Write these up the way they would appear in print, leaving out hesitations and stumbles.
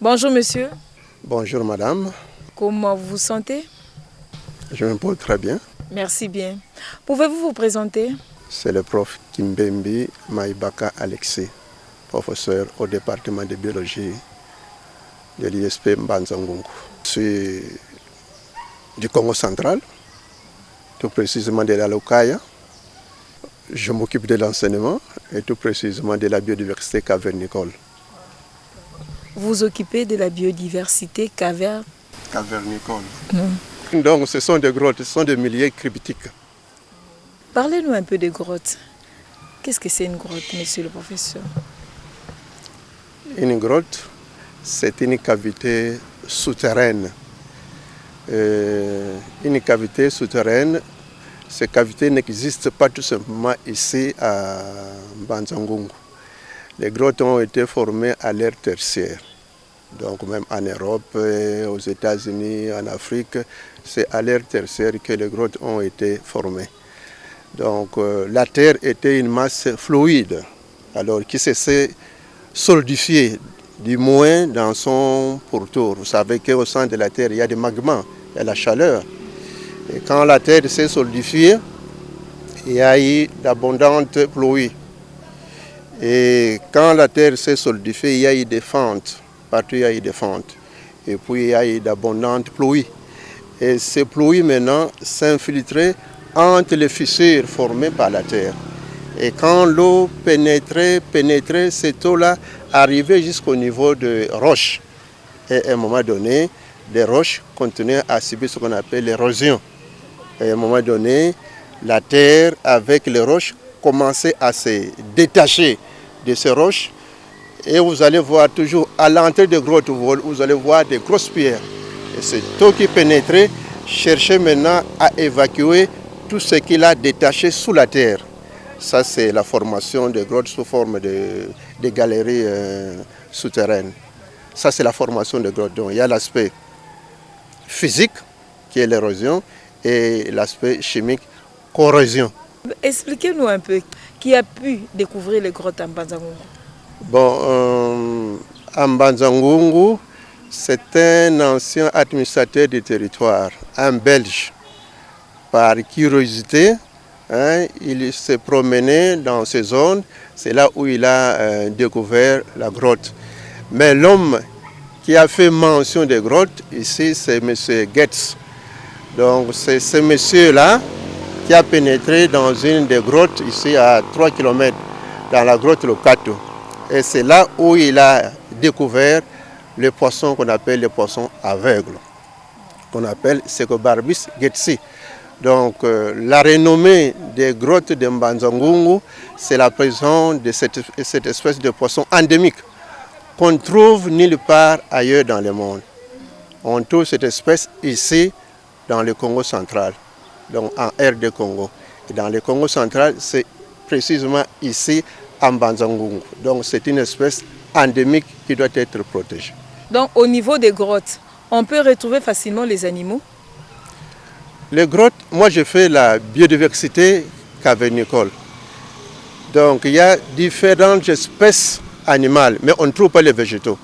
Bonjour monsieur. Bonjour madame. Comment vous vous sentez? Je me porte très bien. Merci bien. Pouvez-vous vous présenter? C'est le prof Kimbembi Maïbaka Alexis, professeur au département de biologie de l'ISP Mbanza-Ngungu. Je suis du Congo central, tout précisément de la Lokaya. Je m'occupe de l'enseignement et tout précisément de la biodiversité cavernicole. Vous vous occupez de la biodiversité cavernicole. Donc ce sont des grottes, ce sont des milieux cryptiques. Parlez-nous un peu des grottes. Qu'est-ce que c'est une grotte, monsieur le professeur? Une grotte, c'est une cavité souterraine. Une cavité souterraine, ces cavités n'existent pas tout simplement ici à Mbanza-Ngungu. Les grottes ont été formées à l'ère tertiaire. Donc même en Europe, aux États-Unis, en Afrique, c'est à l'ère tertiaire que les grottes ont été formées. Donc la terre était une masse fluide, alors qui s'est solidifiée, du moins dans son pourtour. Vous savez qu'au centre de la terre, il y a des magmas, il y a la chaleur. Et quand la terre s'est solidifiée, il y a eu d'abondantes pluies. Et quand la terre s'est solidifiée, il y a eu des fentes. Partout il y a eu des fentes. Et puis il y a eu d'abondantes pluies. Et ces pluies maintenant s'infiltraient entre les fissures formées par la terre. Et quand l'eau pénétrait, cette eau-là arrivait jusqu'au niveau de roches. Et à un moment donné, les roches continuaient à subir ce qu'on appelle l'érosion. Et à un moment donné, la terre avec les roches commençait à se détacher de ces roches. Et vous allez voir toujours à l'entrée des grottes, vous allez voir des grosses pierres. Et cette eau qui pénétrait cherchait maintenant à évacuer tout ce qu'il a détaché sous la terre. Ça, c'est la formation des grottes sous forme de galeries souterraines. Ça, c'est la formation des grottes. Donc, il y a l'aspect physique, qui est l'érosion, et l'aspect chimique, corrosion. Expliquez-nous un peu, qui a pu découvrir les grottes à Mbanza-Ngungu? Bon, à Mbanza-Ngungu, c'est un ancien administrateur du territoire, un Belge. Par curiosité, il s'est promené dans ces zones, c'est là où il a découvert la grotte. Mais l'homme qui a fait mention des grottes ici, c'est M. Goetz. Donc c'est ce monsieur-là qui a pénétré dans une des grottes ici à 3 km, dans la grotte Lokato. Et c'est là où il a découvert les poissons qu'on appelle les poissons aveugles, qu'on appelle Secobarbus goetzi. Donc la renommée des grottes de Mbanza-Ngungu, c'est la présence de cette espèce de poisson endémique qu'on trouve nulle part ailleurs dans le monde. On trouve cette espèce ici dans le Congo central, donc en RD Congo. Et dans le Congo central, c'est précisément ici à Mbanza-Ngungu. Donc c'est une espèce endémique qui doit être protégée. Donc au niveau des grottes, on peut retrouver facilement les animaux? Les grottes, moi je fais la biodiversité cavernicole. Donc il y a différentes espèces animales, mais on ne trouve pas les végétaux.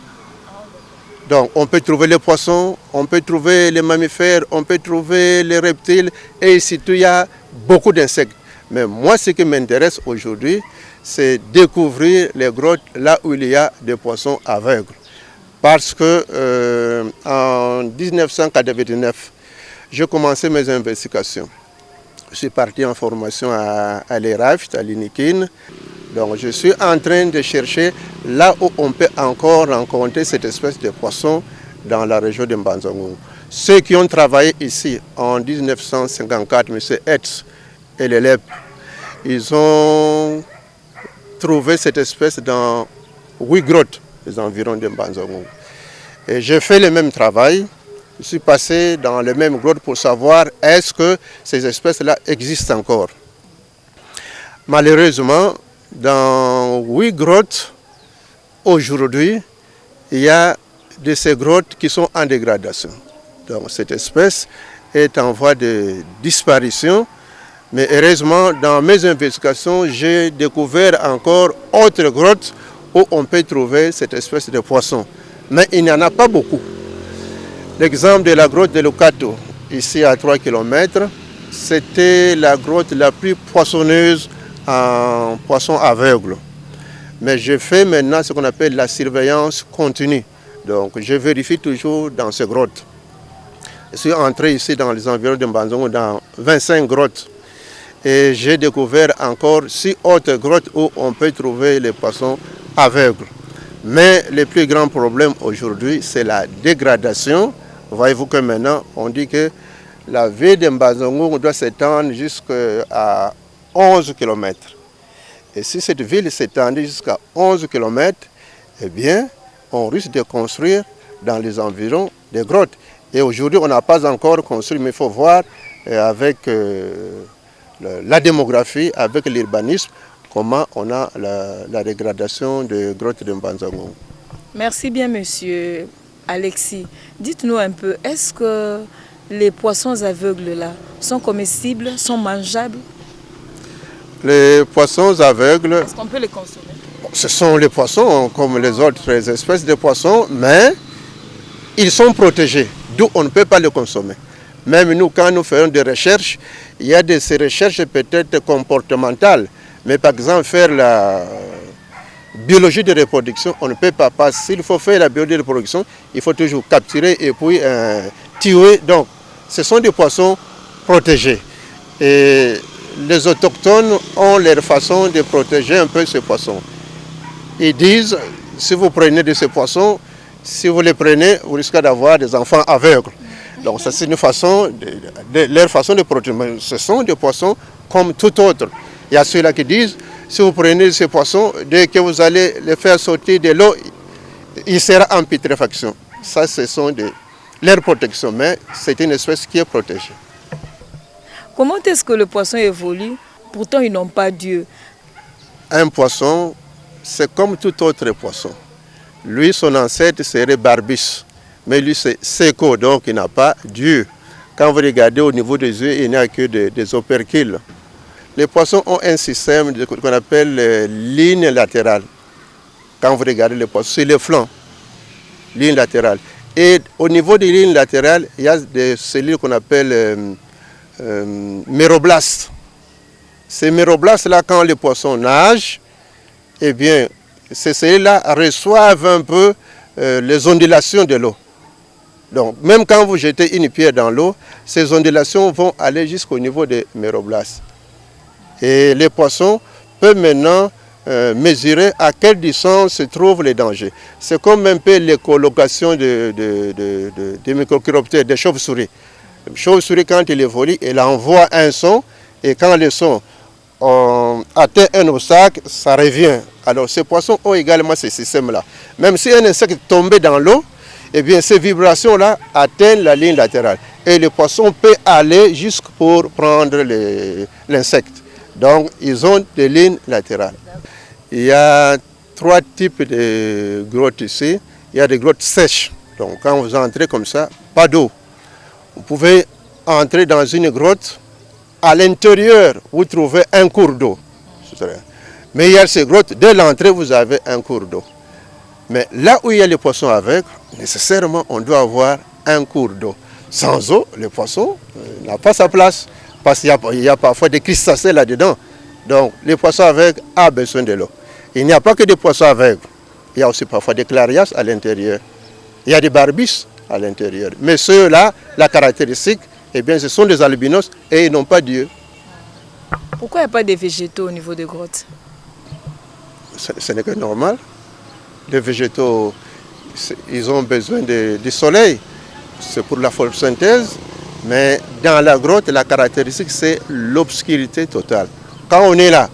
Donc on peut trouver les poissons, on peut trouver les mammifères, on peut trouver les reptiles et surtout il y a beaucoup d'insectes. Mais moi ce qui m'intéresse aujourd'hui, c'est découvrir les grottes là où il y a des poissons aveugles. Parce que en 1999, j'ai commencé mes investigations. Je suis parti en formation à l'ERAFT, à l'INIKIN. Donc je suis en train de chercher là où on peut encore rencontrer cette espèce de poisson dans la région de Mbanza-Ngungu. Ceux qui ont travaillé ici en 1954, M. Hetz et l'élève, ils ont trouvé cette espèce dans 8 grottes, les environs de Mbanza-Ngungu. Et j'ai fait le même travail. Je suis passé dans les mêmes grottes pour savoir est-ce que ces espèces-là existent encore. Malheureusement, dans 8 grottes, aujourd'hui, il y a de ces grottes qui sont en dégradation. Donc cette espèce est en voie de disparition. Mais heureusement, dans mes investigations, j'ai découvert encore autres grottes où on peut trouver cette espèce de poisson. mais il n'y en a pas beaucoup. L'exemple de la grotte de Locato, ici à 3 km, c'était la grotte la plus poissonneuse en poissons aveugles. Mais je fais maintenant ce qu'on appelle la surveillance continue. Donc je vérifie toujours dans ces grottes. Je suis entré ici dans les environs de Mbanzongo dans 25 grottes. Et j'ai découvert encore 6 autres grottes où on peut trouver les poissons aveugles. Mais le plus grand problème aujourd'hui, c'est la dégradation. Voyez-vous que maintenant, on dit que la ville de Mbanzongo doit s'étendre jusqu'à 11 km. Et si cette ville s'étend jusqu'à 11 km, eh bien, on risque de construire dans les environs des grottes. Et aujourd'hui, on n'a pas encore construit, mais il faut voir avec la démographie, avec l'urbanisme, comment on a la dégradation des grottes de Mbanzongo. Merci bien, monsieur Alexis. Dites-nous un peu, est-ce que les poissons aveugles là sont comestibles, sont mangeables? Les poissons aveugles, Est-ce qu'on peut les consommer? ce sont les poissons comme les autres espèces de poissons, mais ils sont protégés, d'où on ne peut pas les consommer. Même nous, quand nous faisons des recherches, il y a ces recherches peut-être comportementales, mais par exemple faire la biologie de reproduction, on ne peut pas. Parce s'il faut faire la biologie de reproduction, il faut toujours capturer et puis tuer. Donc, ce sont des poissons protégés. Et les autochtones ont leur façon de protéger un peu ces poissons. Ils disent, si vous prenez de ces poissons, si vous les prenez, vous risquez d'avoir des enfants aveugles. Donc ça c'est une façon, leur façon de protéger. Mais ce sont des poissons comme tout autre. Il y a ceux-là qui disent, si vous prenez ces poissons, dès que vous allez les faire sortir de l'eau, il sera en putréfaction. Ça, ce sont leur protection, mais c'est une espèce qui est protégée. Comment est-ce que le poisson évolue? Pourtant, ils n'ont pas Dieu. Un poisson, c'est comme tout autre poisson. Lui, son ancêtre serait Barbus, mais lui, c'est Seco, donc il n'a pas Dieu. Quand vous regardez au niveau des yeux, il n'y a que des opercules. Les poissons ont un système qu'on appelle ligne latérale. Quand vous regardez les poissons, c'est le flanc, ligne latérale. Et au niveau des lignes latérales, il y a des cellules qu'on appelle méroblastes. Ces méroblastes-là, quand les poissons nagent, eh bien, ces cellules-là reçoivent un peu les ondulations de l'eau. Donc, même quand vous jetez une pierre dans l'eau, ces ondulations vont aller jusqu'au niveau des méroblastes. Et les poissons peuvent maintenant mesurer à quelle distance se trouvent les dangers. C'est comme un peu l'écolocation des microchiroptères, des chauves-souris. Les chauves-souris, quand il évolue, il envoie un son, et quand le son atteint un obstacle, ça revient. Alors ces poissons ont également ce système-là. Même si un insecte tombait dans l'eau, eh bien ces vibrations-là atteignent la ligne latérale. Et le poisson peut aller jusqu'à pour prendre l'insecte. Donc ils ont des lignes latérales. Il y a 3 types de grottes ici. Il y a des grottes sèches. Donc quand vous entrez comme ça, pas d'eau. Vous pouvez entrer dans une grotte. À l'intérieur, vous trouvez un cours d'eau. Mais il y a ces grottes, dès l'entrée, vous avez un cours d'eau. Mais là où il y a les poissons aveugles, nécessairement, on doit avoir un cours d'eau. Sans eau, le poisson n'a pas sa place. Parce qu'il y a parfois des crustacés là-dedans. Donc, les poissons aveugles ont besoin de l'eau. Il n'y a pas que des poissons aveugles. Il y a aussi parfois des clarias à l'intérieur. Il y a des barbus à l'intérieur. Mais ceux-là, la caractéristique, eh bien, ce sont des albinos et ils n'ont pas Dieu. Pourquoi il n'y a pas de végétaux au niveau des grottes? Ce n'est que normal. Les végétaux, ils ont besoin du soleil. C'est pour la photosynthèse. Mais dans la grotte, la caractéristique, c'est l'obscurité totale. Quand on est là,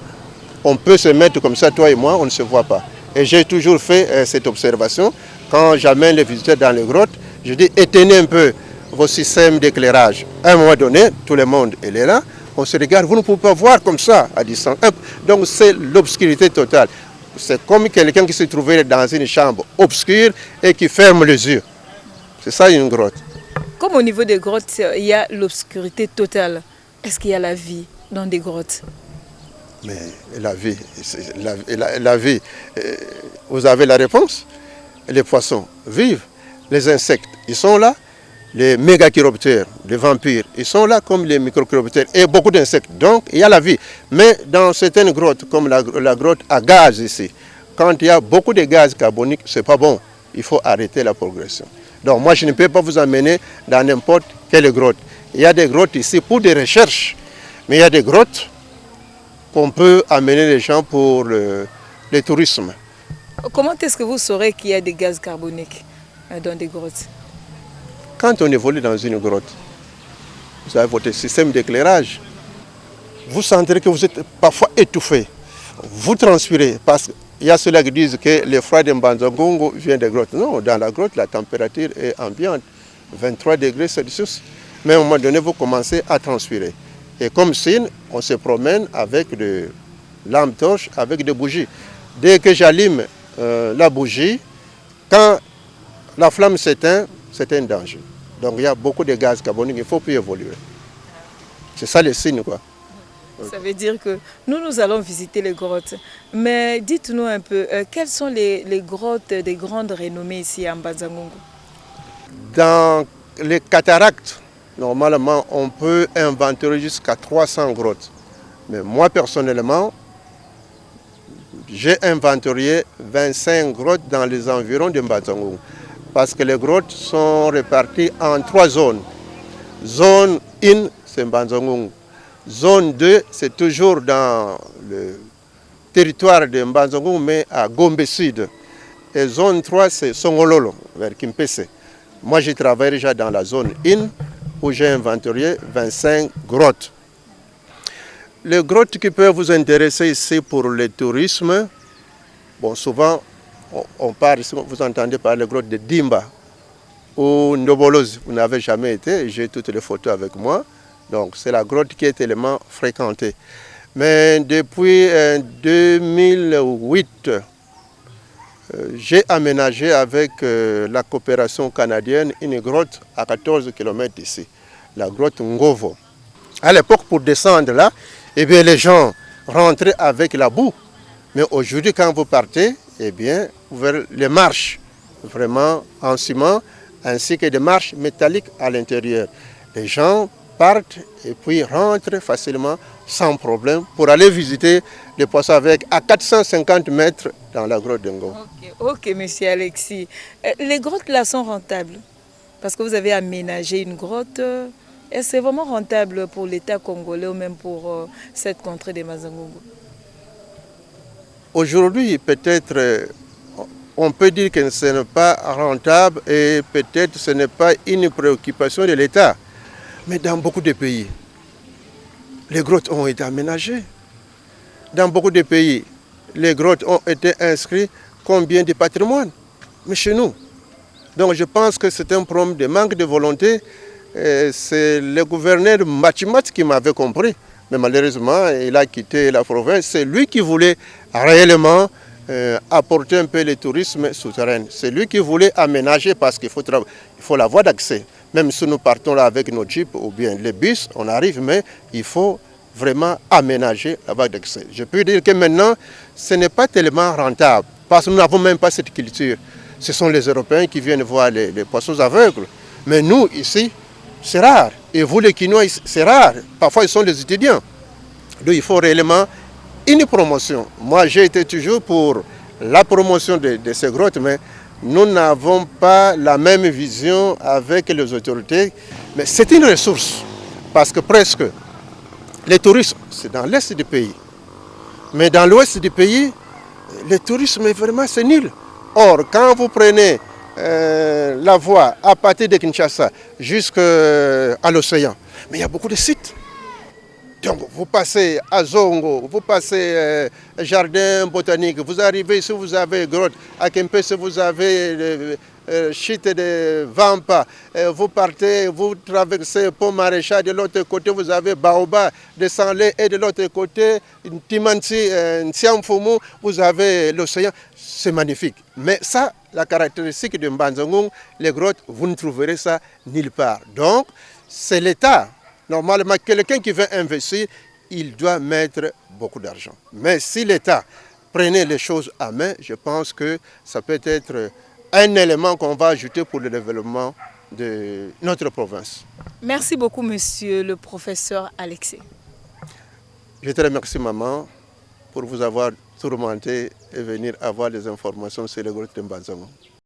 on peut se mettre comme ça, toi et moi, on ne se voit pas. Et j'ai toujours fait cette observation. Quand j'amène les visiteurs dans les grottes, je dis éteignez un peu vos systèmes d'éclairage. À un moment donné, tout le monde est là, on se regarde, vous ne pouvez pas voir comme ça à distance. Donc c'est l'obscurité totale. C'est comme quelqu'un qui se trouvait dans une chambre obscure et qui ferme les yeux. C'est ça une grotte. Comme au niveau des grottes, il y a l'obscurité totale. Est-ce qu'il y a la vie dans des grottes? Mais la vie, vous avez la réponse. les poissons vivent, les insectes, ils sont là, les mégachiroptères, les vampires, ils sont là comme les microchiroptères et beaucoup d'insectes. Donc, il y a la vie. Mais dans certaines grottes, comme la grotte à gaz ici, quand il y a beaucoup de gaz carboniques, ce n'est pas bon. Il faut arrêter la progression. Donc, moi, je ne peux pas vous amener dans n'importe quelle grotte. Il y a des grottes ici pour des recherches, mais il y a des grottes qu'on peut amener les gens pour le tourisme. Comment est-ce que vous saurez qu'il y a des gaz carboniques dans des grottes? Quand on évolue dans une grotte, vous avez votre système d'éclairage, vous sentirez que vous êtes parfois étouffé. Vous transpirez, parce qu'il y a ceux-là qui disent que le froid de Mbanzangongo vient des grottes. Non, dans la grotte, la température est ambiante, 23 degrés Celsius. Mais à un moment donné, vous commencez à transpirer. Et comme signe, on se promène avec des lampes torches, avec des bougies. Dès que j'allume la bougie, quand la flamme s'éteint, c'est un danger. Donc il y a beaucoup de gaz carboniques, il ne faut plus évoluer. C'est ça le signe, quoi. Ça veut dire que nous allons visiter les grottes. Mais dites-nous un peu, quelles sont les grottes des grandes renommées ici à Mbanzangongo? Dans les cataractes, normalement, on peut inventorier jusqu'à 300 grottes. Mais moi, personnellement, j'ai inventorié 25 grottes dans les environs de Mbanzangongo. Parce que les grottes sont réparties en 3 zones. Zone 1, c'est Mbanzangongo. Zone 2, c'est toujours dans le territoire de Mbanzangongo, mais à Gombe Sud. Et zone 3, c'est Songololo, vers Kimpese. Moi, j'ai travaillé déjà dans la zone 1, où j'ai inventorié 25 grottes. Les grottes qui peuvent vous intéresser ici pour le tourisme, bon, souvent, on parle, vous entendez parler des grottes de Dimba ou Ndobolozi. Vous n'avez jamais été, j'ai toutes les photos avec moi. Donc c'est la grotte qui est tellement fréquentée. Mais depuis 2008, j'ai aménagé avec la coopération canadienne une grotte à 14 km d'ici, la grotte Ngovo. À l'époque, pour descendre là, eh bien, les gens rentraient avec la boue. Mais aujourd'hui, quand vous partez, eh bien, vous verrez les marches vraiment en ciment, ainsi que des marches métalliques à l'intérieur. Les gens partent et puis rentrent facilement, sans problème, pour aller visiter les poissons avec à 450 mètres dans la grotte d'Ngo. Ok, monsieur Alexis. Les grottes là sont rentables parce que vous avez aménagé une grotte. Est-ce que c'est vraiment rentable pour l'État congolais ou même pour cette contrée de Mbanzangongo? Aujourd'hui, peut-être, on peut dire que ce n'est pas rentable et peut-être ce n'est pas une préoccupation de l'État. Mais dans beaucoup de pays, les grottes ont été aménagées. Dans beaucoup de pays, les grottes ont été inscrites comme bien du patrimoine. Mais chez nous, donc je pense que c'est un problème de manque de volonté. C'est le gouverneur Machimat qui m'avait compris. Mais malheureusement, il a quitté la province. C'est lui qui voulait réellement apporter un peu le tourisme souterrain. C'est lui qui voulait aménager parce qu'il faut la voie d'accès. Même si nous partons là avec nos jeeps ou bien les bus, on arrive, mais il faut vraiment aménager la voie d'accès. Je peux dire que maintenant, ce n'est pas tellement rentable parce que nous n'avons même pas cette culture. Ce sont les Européens qui viennent voir les poissons aveugles. Mais nous, ici, c'est rare. Et vous, les Quinois, c'est rare. Parfois, ils sont des étudiants. Donc, il faut réellement une promotion. Moi, j'ai été toujours pour la promotion de ces grottes, mais nous n'avons pas la même vision avec les autorités. Mais c'est une ressource, parce que presque, les touristes, c'est dans l'est du pays. Mais dans l'ouest du pays, le tourisme est vraiment nul. Or, quand vous prenez la voie à partir de Kinshasa jusqu'à l'océan, mais il y a beaucoup de sites. Donc vous passez à Zongo, vous passez jardin botanique, vous arrivez ici, vous avez grotte, à Kempese vous avez chute de Vampa, vous partez, vous traversez Pont Maréchal, de l'autre côté vous avez Baoba de Sanlé et de l'autre côté Timanti, Nsiamfumu, vous avez l'océan, c'est magnifique. Mais ça, la caractéristique de Mbanzangongo, les grottes, vous ne trouverez ça nulle part. Donc c'est l'État. Normalement, quelqu'un qui veut investir, il doit mettre beaucoup d'argent. Mais si l'État prenait les choses à main, je pense que ça peut être un élément qu'on va ajouter pour le développement de notre province. Merci beaucoup, monsieur le professeur Alexis. Je te remercie, maman, pour vous avoir tourmenté et venir avoir des informations sur les grottes de Mbanzango.